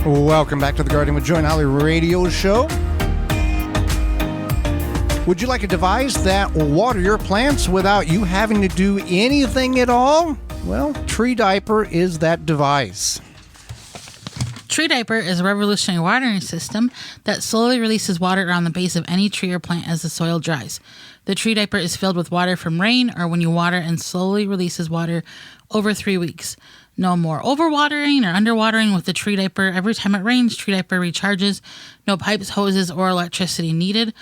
Welcome back to the Garden with Joe and Holly radio show. Would you like a device that will water your plants without you having to do anything at all? Well, Tree Diaper is that device. Tree Diaper is a revolutionary watering system that slowly releases water around the base of any tree or plant as the soil dries. The Tree Diaper is filled with water from rain or when you water and slowly releases water over 3 weeks. No more overwatering or underwatering with the Tree Diaper. Every time it rains, Tree Diaper recharges. No pipes, hoses, or electricity needed.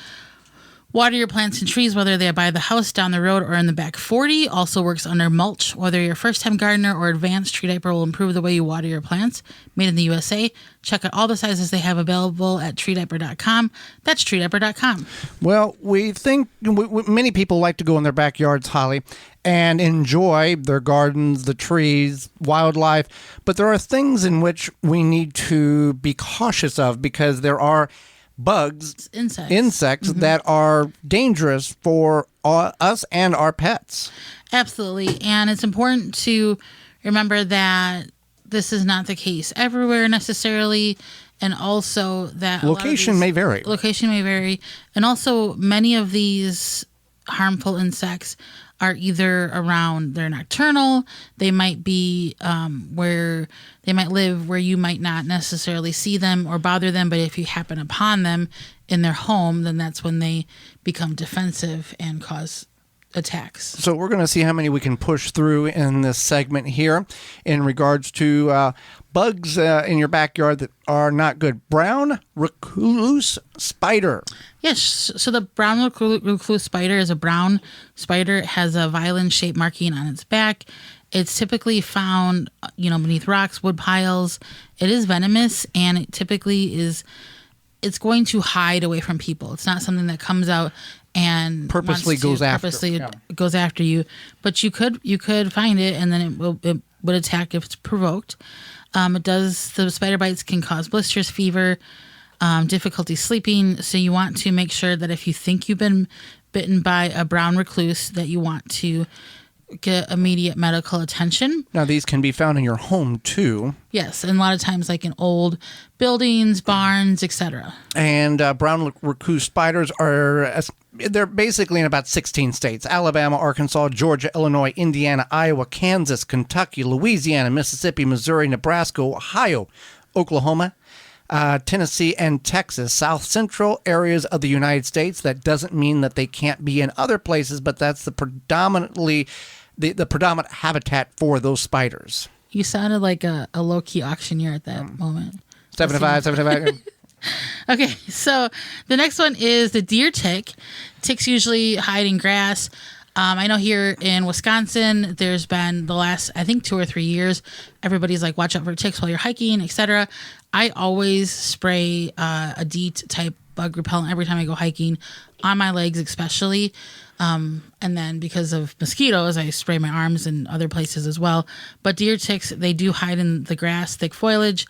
Water your plants and trees, whether they are by the house, down the road, or in the back 40. Also works under mulch. Whether you're a first-time gardener or advanced, Tree Diaper will improve the way you water your plants. Made in the USA. Check out all the sizes they have available at treediaper.com. That's treediaper.com. Well, we think many people like to go in their backyards, Holly, and enjoy their gardens, the trees, wildlife. But there are things in which we need to be cautious of because there are bugs, insects that are dangerous for us and our pets. Absolutely. And it's important to remember that this is not the case everywhere necessarily. And also that location may vary. And also many of these harmful insects are either around, they're nocturnal, they might be where they might live where you might not necessarily see them or bother them, but if you happen upon them in their home, then that's when they become defensive and cause attacks. So we're going to see how many we can push through in this segment here in regards to bugs in your backyard that are not good. Brown recluse spider. Yes, so the brown recluse spider is a brown spider. It has a violin-shaped marking on its back. It's typically found, beneath rocks, wood piles. It is venomous, and it typically it's going to hide away from people. It's not something that comes out and purposely goes after you. But you could find it, and then it would attack if it's provoked. The spider bites can cause blisters, fever, difficulty sleeping. So you want to make sure that if you think you've been bitten by a brown recluse, that you want to get immediate medical attention. Now, these can be found in your home, too. Yes, and a lot of times like in old buildings, barns, etc. And brown recluse spiders they're basically in about 16 states: Alabama, Arkansas, Georgia, Illinois, Indiana, Iowa, Kansas, Kentucky, Louisiana, Mississippi, Missouri, Nebraska, Ohio, Oklahoma, Tennessee, and Texas. South central areas of the United States. That doesn't mean that they can't be in other places, but that's the predominant habitat for those spiders. You sounded like a low-key auctioneer at that moment. 75. Okay, so the next one is the deer tick. Ticks usually hide in grass. I know here in Wisconsin, there's been the last, I think, 2 or 3 years, everybody's like, watch out for ticks while you're hiking, etc. I always spray a DEET type bug repellent every time I go hiking, on my legs especially. And then because of mosquitoes, I spray my arms and other places as well. But deer ticks, they do hide in the grass, thick foliage.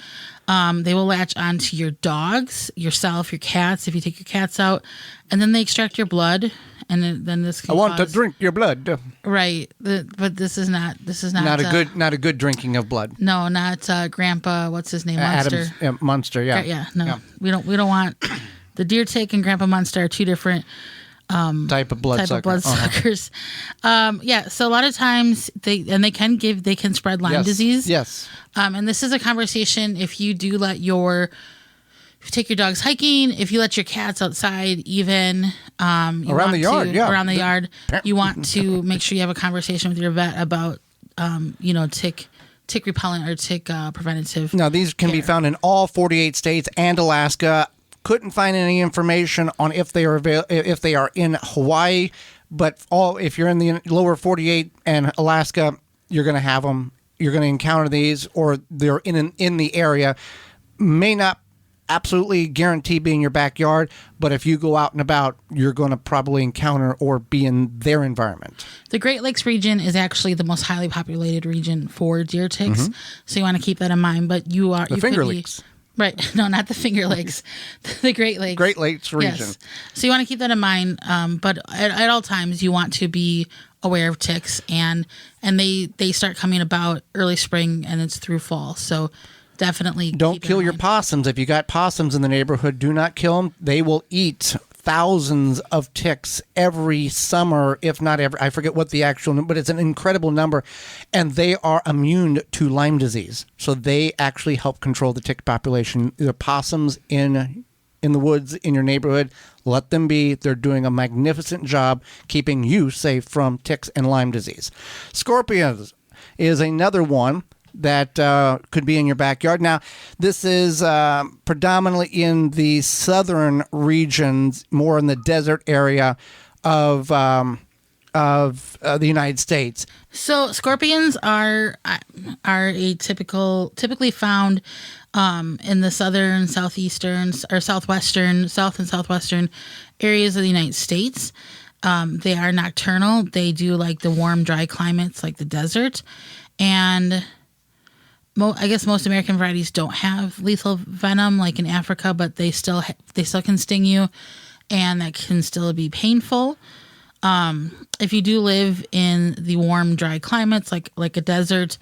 They will latch onto your dogs, yourself, your cats, if you take your cats out. And then they extract your blood. And then this can I want to drink your blood. Right. But this is not not a good drinking of blood. No, not Grandpa, what's his name? Munster. Munster, yeah. Yeah, no. Yeah. We don't want the deer tick and Grandpa Munster are two different type of blood suckers. So a lot of times they can spread Lyme disease. Yes. And this is a conversation if you do if you take your dogs hiking, if you let your cats outside, even around the yard, you want to make sure you have a conversation with your vet about tick repellent or tick preventative. Now these can be found in all 48 states and Alaska. Couldn't find any information on if they are in Hawaii, but if you're in the lower 48 and Alaska, you're going to have them. You're going to encounter these, or they're in the area. May not absolutely guarantee be in your backyard, but if you go out and about, you're going to probably encounter or be in their environment. The Great Lakes region is actually the most highly populated region for deer ticks, so you want to keep that in mind. But the Finger Lakes. Right. No, not the Finger Lakes. The Great Lakes. Great Lakes region. Yes. So you want to keep that in mind. But at all times, you want to be aware of ticks. And they start coming about early spring and it's through fall. So definitely Don't keep that kill in your mind. possums. If you got possums in the neighborhood, do not kill them. They will eat thousands of ticks every summer, if not every. I forget what the actual, but it's an incredible number, and they are immune to Lyme disease. So they actually help control the tick population. The possums in the woods in your neighborhood, let them be. They're doing a magnificent job keeping you safe from ticks and Lyme disease. Scorpions is another one that could be in your backyard. Now, this is predominantly in the southern regions, more in the desert area of the United States. So scorpions are typically found in the southern, southeastern, or southwestern, south and southwestern areas of the United States. They are nocturnal. They do like the warm, dry climates, like the desert, and I guess most American varieties don't have lethal venom like in Africa, but they still can sting you, and that can still be painful. If you do live in the warm, dry climates like a desert,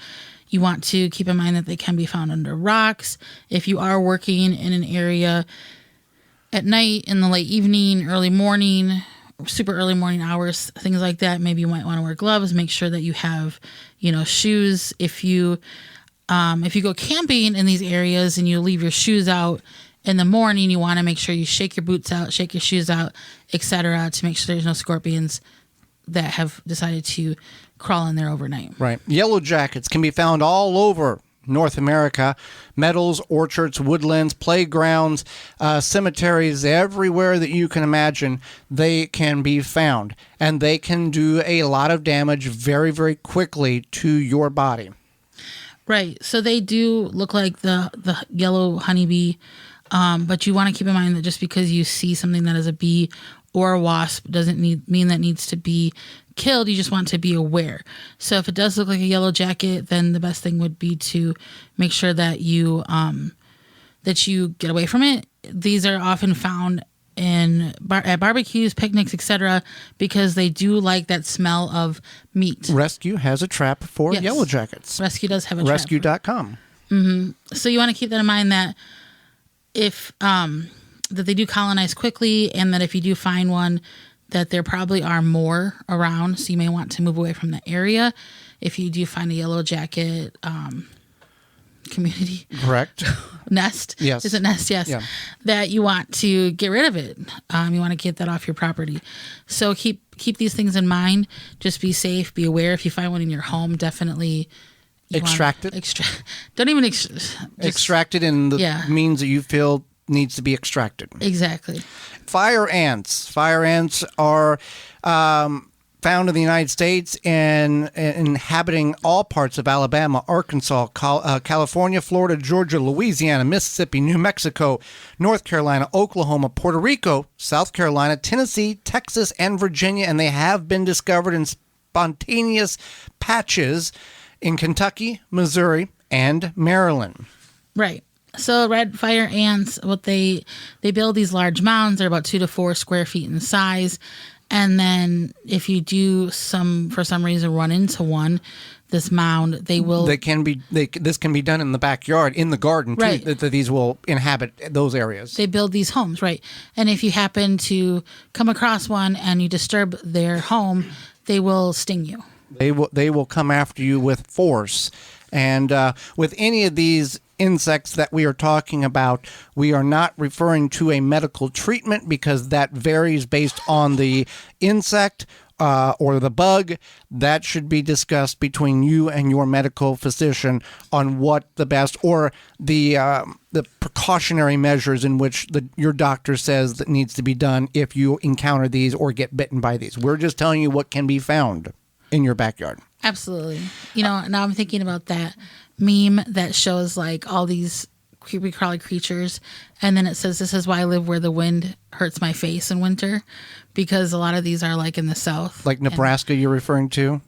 you want to keep in mind that they can be found under rocks. If you are working in an area at night, in the late evening, early morning, super early morning hours, things like that, maybe you might want to wear gloves. Make sure that you have, shoes. If you go camping in these areas and you leave your shoes out in the morning, you want to make sure you shake your boots out, shake your shoes out, etc., to make sure there's no scorpions that have decided to crawl in there overnight. Right. Yellow jackets can be found all over North America. Meadows, orchards, woodlands, playgrounds, cemeteries, everywhere that you can imagine, they can be found. And they can do a lot of damage very, very quickly to your body. Right. So they do look like the yellow honeybee, but you want to keep in mind that just because you see something that is a bee or a wasp doesn't mean that needs to be killed. You just want to be aware. So if it does look like a yellow jacket, then the best thing would be to make sure that you get away from it. These are often found at barbecues, picnics, etc., because they do like that smell of meat. Rescue has a trap for Yes. yellow jackets. Rescue does have a trap. Rescue.com. So you want to keep that in mind, that if that they do colonize quickly, and that if you do find one, that there probably are more around. So you may want to move away from the area if you do find a yellow jacket community Correct. nest. Yes. Is it nest? Yes. Yeah. That you want to get rid of it. You want to get that off your property. So keep these things in mind. Just be safe. Be aware. If you find one in your home, definitely Extract it. Don't even Extract it in the Yeah. means that you feel needs to be extracted. Exactly. Fire ants. Fire ants are found in the United States and inhabiting all parts of Alabama, Arkansas, California, Florida, Georgia, Louisiana, Mississippi, New Mexico, North Carolina, Oklahoma, Puerto Rico, South Carolina, Tennessee, Texas, and Virginia. And they have been discovered in spontaneous patches in Kentucky, Missouri, and Maryland. Right. So red fire ants, they build these large mounds. They're about 2 to 4 square feet in size. And then if you do for some reason run into one, this mound, this can be done in the backyard, in the garden too. Right. That these will inhabit those areas. They build these homes, right? And if you happen to come across one and you disturb their home, they will sting you. They will come after you with force. And with any of these insects that we are talking about, we are not referring to a medical treatment because that varies based on the insect or the bug. That should be discussed between you and your medical physician on what the best or the precautionary measures in which your doctor says that needs to be done if you encounter these or get bitten by these. We're just telling you what can be found in your backyard. Absolutely. Now I'm thinking about that meme that shows like all these creepy crawly creatures, and then it says, "This is why I live where the wind hurts my face in winter," because a lot of these are like in the south. Like Nebraska, you're referring to?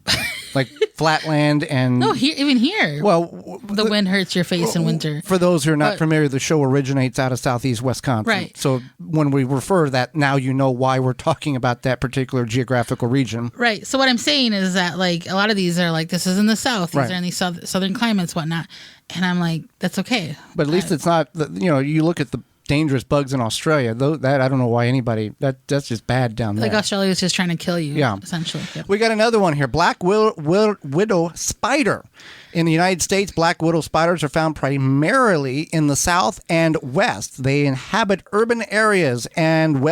like flatland and No, even here. well, the wind hurts your face in winter. For those who are not familiar, the show originates out of southeast Wisconsin. Right. So when we refer to that, now you know why we're talking about that particular geographical region. Right. So what I'm saying is that like a lot of these are like, this is in the south. These Right. are in these southern climates, whatnot. And I'm like, that's okay. But at least it's not, you look at the dangerous bugs in Australia. That I don't know why anybody, that's just bad down there. Like Australia is just trying to kill you, Yeah. essentially. Yep. We got another one here. Black widow spider. In the United States, black widow spiders are found primarily in the south and west. They inhabit urban areas and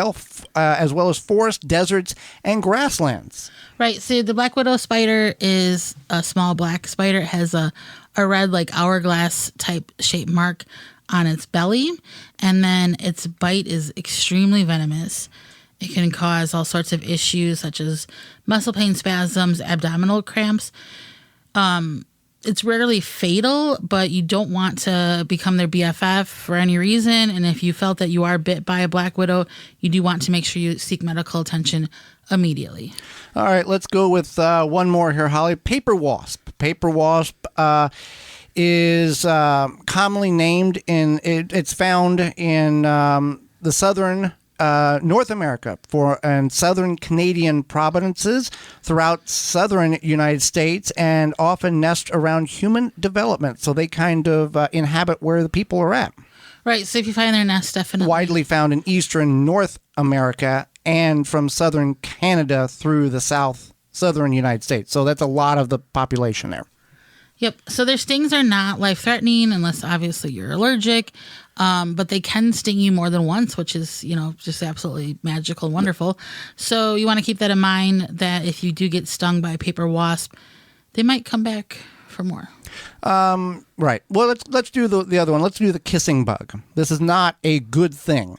as well as forests, deserts, and grasslands. Right. So the black widow spider is a small black spider. It has a red, like hourglass type shape mark on its belly, and then its bite is extremely venomous. It can cause all sorts of issues such as muscle pain, spasms, abdominal cramps. It's rarely fatal, but you don't want to become their BFF for any reason. And if you felt that you are bit by a black widow, you do want to make sure you seek medical attention immediately. All right, let's go with one more here, Holly. Paper wasp. Paper wasp is commonly named it's found in the southern North America and southern Canadian provinces throughout southern United States, and often nest around human development. So they kind of inhabit where the people are at. Right. So if you find their nest, definitely. Widely found in eastern North America and from southern Canada through the southern United States. So that's a lot of the population there. Yep. So their stings are not life-threatening unless obviously you're allergic, but they can sting you more than once, which is, just absolutely magical and wonderful. So you want to keep that in mind, that if you do get stung by a paper wasp, they might come back for more. Right. Well, let's do the other one. Let's do the kissing bug. This is not a good thing.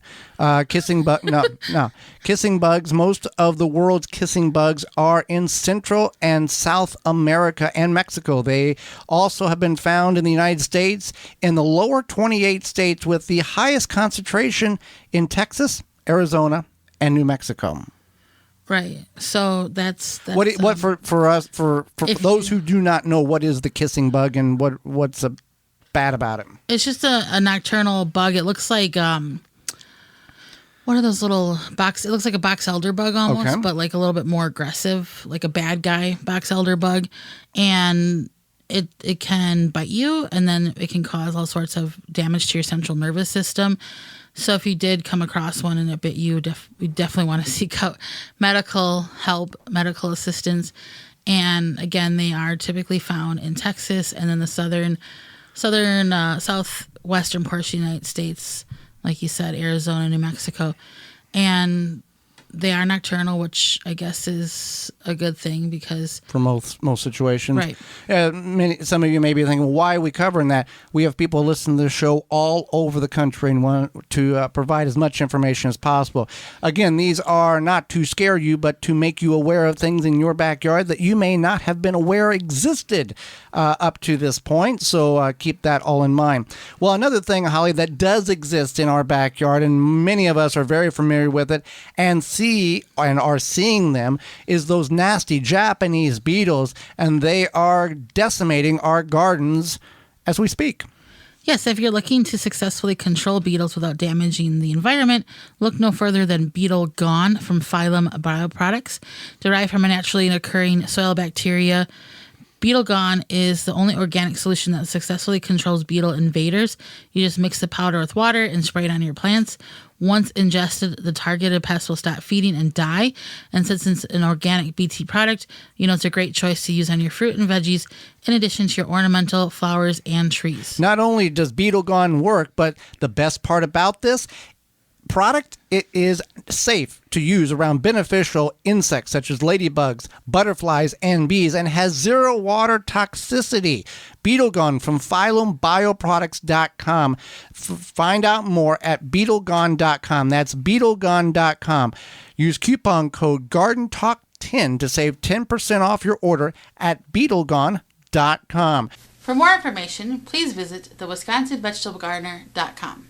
Kissing bug. No. Kissing bugs. Most of the world's kissing bugs are in Central and South America and Mexico. They also have been found in the United States in the lower 28 states, with the highest concentration in Texas, Arizona, and New Mexico. Right. So that's what for us for those who do not know, what is the kissing bug and what's bad about it? It's just a nocturnal bug. It looks like what are those little box? It looks like a box elder bug almost, Okay. but like a little bit more aggressive, like a bad guy box elder bug, and it can bite you, and then it can cause all sorts of damage to your central nervous system. So if you did come across one and it bit you, we definitely want to seek out medical help, medical assistance. And again, they are typically found in Texas and then the southwestern portion of the United States, like you said, Arizona, New Mexico. And they are nocturnal, which I guess is a good thing because for most situations. Right. Some of you may be thinking, why are we covering that? We have people listen to the show all over the country and want to provide as much information as possible. Again, these are not to scare you, but to make you aware of things in your backyard that you may not have been aware existed up to this point. So keep that all in mind. Well, another thing, Holly, that does exist in our backyard, and many of us are very familiar with it and are seeing them, is those nasty Japanese beetles, and they are decimating our gardens as we speak. Yes, if you're looking to successfully control beetles without damaging the environment, look no further than Beetle Gone from Phylum Bioproducts. Derived from a naturally occurring soil bacteria, Beetle Gone is the only organic solution that successfully controls beetle invaders. You just mix the powder with water and spray it on your plants. Once ingested, the targeted pest will stop feeding and die. And since it's an organic BT product, it's a great choice to use on your fruit and veggies, in addition to your ornamental flowers and trees. Not only does Beetle Gone work, but the best part about this product, it is safe to use around beneficial insects such as ladybugs, butterflies, and bees, and has zero water toxicity. Beetle Gone from PhylumBioproducts.com. Find out more at BeetleGone.com. That's BeetleGone.com. Use coupon code GardenTalk10 to save 10% off your order at BeetleGone.com. For more information, please visit theWisconsinVegetableGardener.com.